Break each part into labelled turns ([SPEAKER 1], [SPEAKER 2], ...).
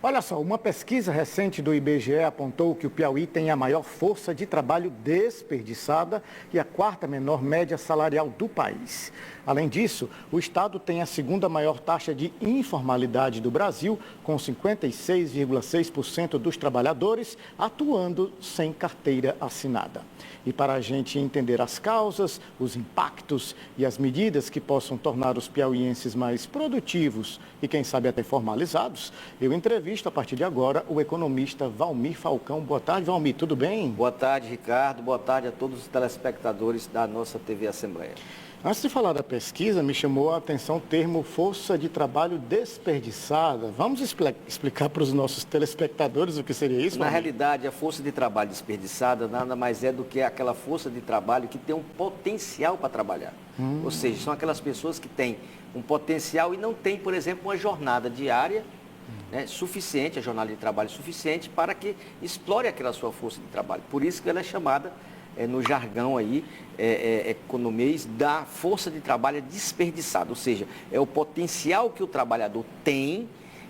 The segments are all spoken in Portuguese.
[SPEAKER 1] Olha só, uma pesquisa recente do IBGE apontou que o Piauí tem a maior força de trabalho desperdiçada e a quarta menor média salarial do país. Além disso, o estado tem a segunda maior taxa de informalidade do Brasil, com 56,6% dos trabalhadores atuando sem carteira assinada. E para a gente entender as causas, os impactos e as medidas que possam tornar os piauienses mais produtivos e, quem sabe, até formalizados, eu entrevisto a partir de agora o economista Valmir Falcão. Boa tarde, Valmir, tudo bem?
[SPEAKER 2] Boa tarde, Ricardo. Boa tarde a todos os telespectadores da nossa TV Assembleia.
[SPEAKER 1] Antes de falar da pesquisa, me chamou a atenção o termo força de trabalho desperdiçada. Vamos explicar para os nossos telespectadores o que seria isso?
[SPEAKER 2] Na realidade, a força de trabalho desperdiçada nada mais é do que aquela força de trabalho que tem um potencial para trabalhar. Ou seja, são aquelas pessoas que têm um potencial e não têm, por exemplo, uma jornada diária suficiente, a jornada de trabalho suficiente para que explore aquela sua força de trabalho. Por isso que ela é chamada, no jargão aí, economês, da força de trabalho desperdiçada. Ou seja, é o potencial que o trabalhador tem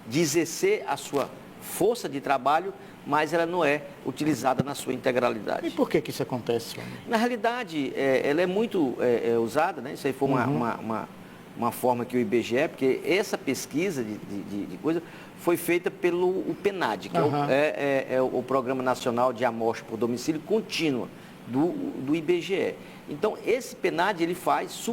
[SPEAKER 2] de exercer a sua força de trabalho, mas ela não é utilizada na sua integralidade.
[SPEAKER 1] E por que isso acontece?
[SPEAKER 2] Na realidade, ela é muito usada, né? Isso aí foi uma forma que o IBGE, porque essa pesquisa de coisa foi feita pelo PNAD, que é o Programa Nacional de Amostra por Domicílio Contínua do IBGE. Então, esse PNAD, ele faz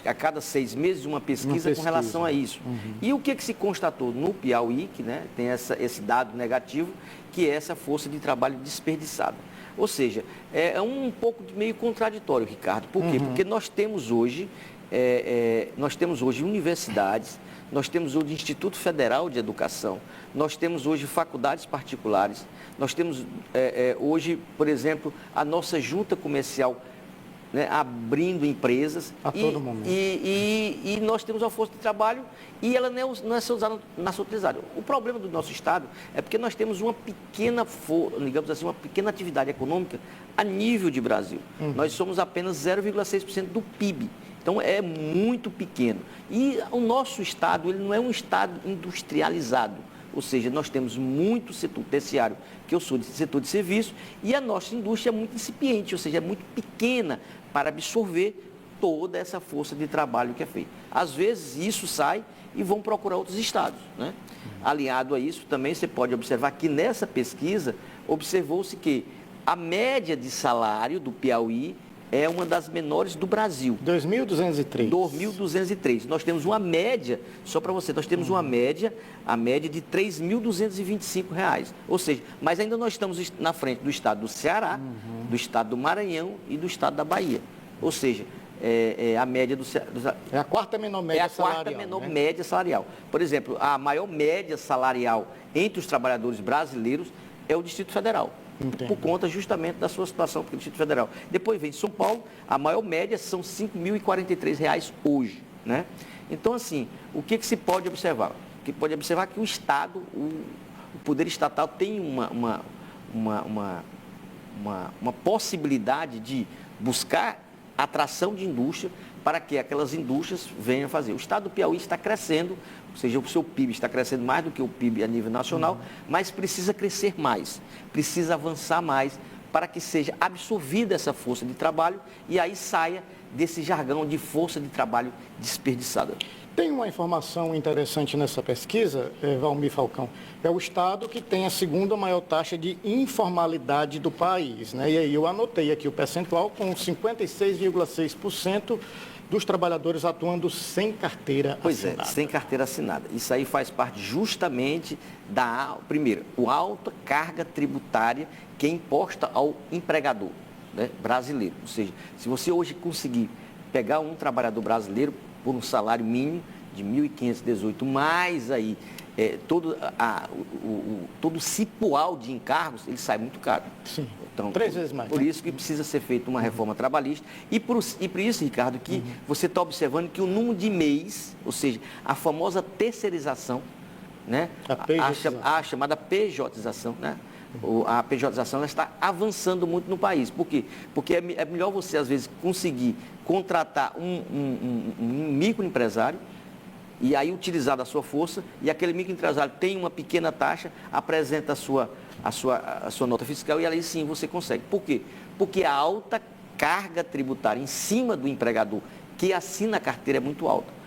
[SPEAKER 2] a cada 6 meses uma pesquisa com relação a isso. E o que se constatou no Piauí, que tem esse dado negativo, que é essa força de trabalho desperdiçada. Ou seja, é um pouco meio contraditório, Ricardo. Por quê? Porque nós temos hoje universidades, nós temos hoje Instituto Federal de Educação, nós temos hoje faculdades particulares, nós temos hoje, por exemplo, a nossa junta comercial, abrindo empresas.
[SPEAKER 1] A todo momento.
[SPEAKER 2] E nós temos uma força de trabalho e ela não é usada na sua utilidade. O problema do nosso Estado é porque nós temos uma pequena, digamos assim, uma pequena atividade econômica a nível de Brasil. Nós somos apenas 0,6% do PIB. Então, é muito pequeno. E o nosso Estado, ele não é um Estado industrializado. Ou seja, nós temos muito setor terciário, que eu sou de setor de serviço, e a nossa indústria é muito incipiente, ou seja, é muito pequena para absorver toda essa força de trabalho que é feita. Às vezes, isso sai e vão procurar outros estados, né? Alinhado a isso, também você pode observar que nessa pesquisa, observou-se que a média de salário do Piauí é uma das menores do Brasil.
[SPEAKER 1] 2.203.
[SPEAKER 2] 2.203. Nós temos uma média, só para você, nós temos uma média, a média de R$ 3.225. Ou seja, mas ainda nós estamos na frente do estado do Ceará, do estado do Maranhão e do estado da Bahia. Ou seja, a média do
[SPEAKER 1] é a quarta menor média salarial.
[SPEAKER 2] É a quarta menor média salarial. Por exemplo, a maior média salarial entre os trabalhadores brasileiros é o Distrito Federal.
[SPEAKER 1] Entendo.
[SPEAKER 2] Por conta justamente da sua situação no Distrito Federal. Depois vem São Paulo, a maior média são R$ 5.043 hoje, né? Então, assim, o que se pode observar? O que pode observar é que o Estado, o poder estatal tem uma possibilidade de buscar atração de indústria para que aquelas indústrias venham a fazer. O Estado do Piauí está crescendo, ou seja, o seu PIB está crescendo mais do que o PIB a nível nacional, mas precisa crescer mais, precisa avançar mais para que seja absorvida essa força de trabalho e aí saia desse jargão de força de trabalho desperdiçada.
[SPEAKER 1] Tem uma informação interessante nessa pesquisa, Valmir Falcão. É o estado que tem a segunda maior taxa de informalidade do país, né? E aí eu anotei aqui o percentual com 56,6% dos trabalhadores atuando sem carteira assinada.
[SPEAKER 2] Pois é, sem carteira assinada. Isso aí faz parte justamente primeiro, a alta carga tributária que é imposta ao empregador, né, brasileiro. Ou seja, se você hoje conseguir pegar um trabalhador brasileiro por um salário mínimo de 1.518, mais aí todo o cipoal de encargos, ele sai muito caro.
[SPEAKER 1] Sim,
[SPEAKER 2] então,
[SPEAKER 1] 3 vezes mais.
[SPEAKER 2] Por isso que precisa ser feita uma reforma trabalhista. E por isso, Ricardo, que você está observando que o número de MEIs, ou seja, a famosa terceirização, né? A chamada PJização, né? A PJização está avançando muito no país. Por quê? Porque é melhor você, às vezes, conseguir contratar um microempresário e aí utilizar da sua força, e aquele microempresário tem uma pequena taxa, apresenta a sua nota fiscal e aí sim você consegue. Por quê? Porque a alta carga tributária em cima do empregador que assina a carteira é muito alta.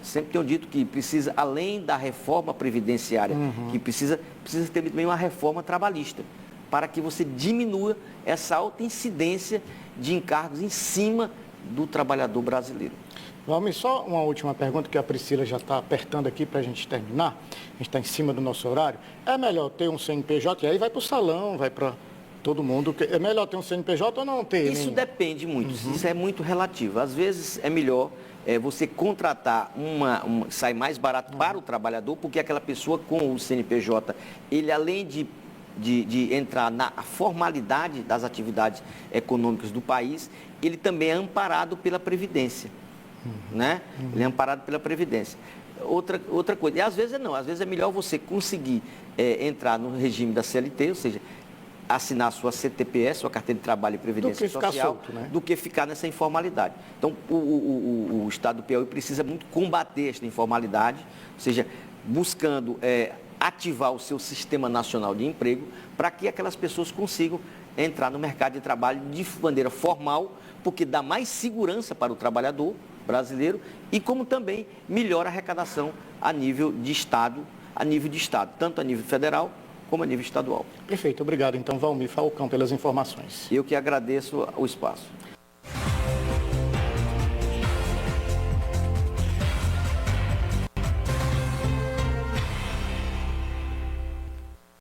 [SPEAKER 2] Sempre tenho dito que precisa, além da reforma previdenciária, que precisa ter também uma reforma trabalhista, para que você diminua essa alta incidência de encargos em cima do trabalhador brasileiro.
[SPEAKER 1] Valmir, só uma última pergunta que a Priscila já está apertando aqui para a gente terminar. A gente está em cima do nosso horário. É melhor ter um CNPJ e aí vai para o salão, vai para todo mundo. É melhor ter um CNPJ ou não ter?
[SPEAKER 2] Isso depende muito, isso é muito relativo. Às vezes é melhor você contratar sai mais barato para o trabalhador, porque aquela pessoa com o CNPJ, ele além de entrar na formalidade das atividades econômicas do país, ele também é amparado pela Previdência. Né? Ele é amparado pela Previdência. Outra coisa, e às vezes não, às vezes é melhor você conseguir entrar no regime da CLT, ou seja, assinar sua CTPS, sua Carteira de Trabalho e Previdência Social,
[SPEAKER 1] solto, né?
[SPEAKER 2] do que ficar nessa informalidade. Então, o Estado do Piauí precisa muito combater esta informalidade, ou seja, buscando ativar o seu Sistema Nacional de Emprego para que aquelas pessoas consigam entrar no mercado de trabalho de maneira formal, porque dá mais segurança para o trabalhador brasileiro e como também melhora a arrecadação a nível de Estado, tanto a nível federal como a nível estadual.
[SPEAKER 1] Perfeito, obrigado. Então, Valmir Falcão, pelas informações.
[SPEAKER 2] Eu que agradeço o espaço.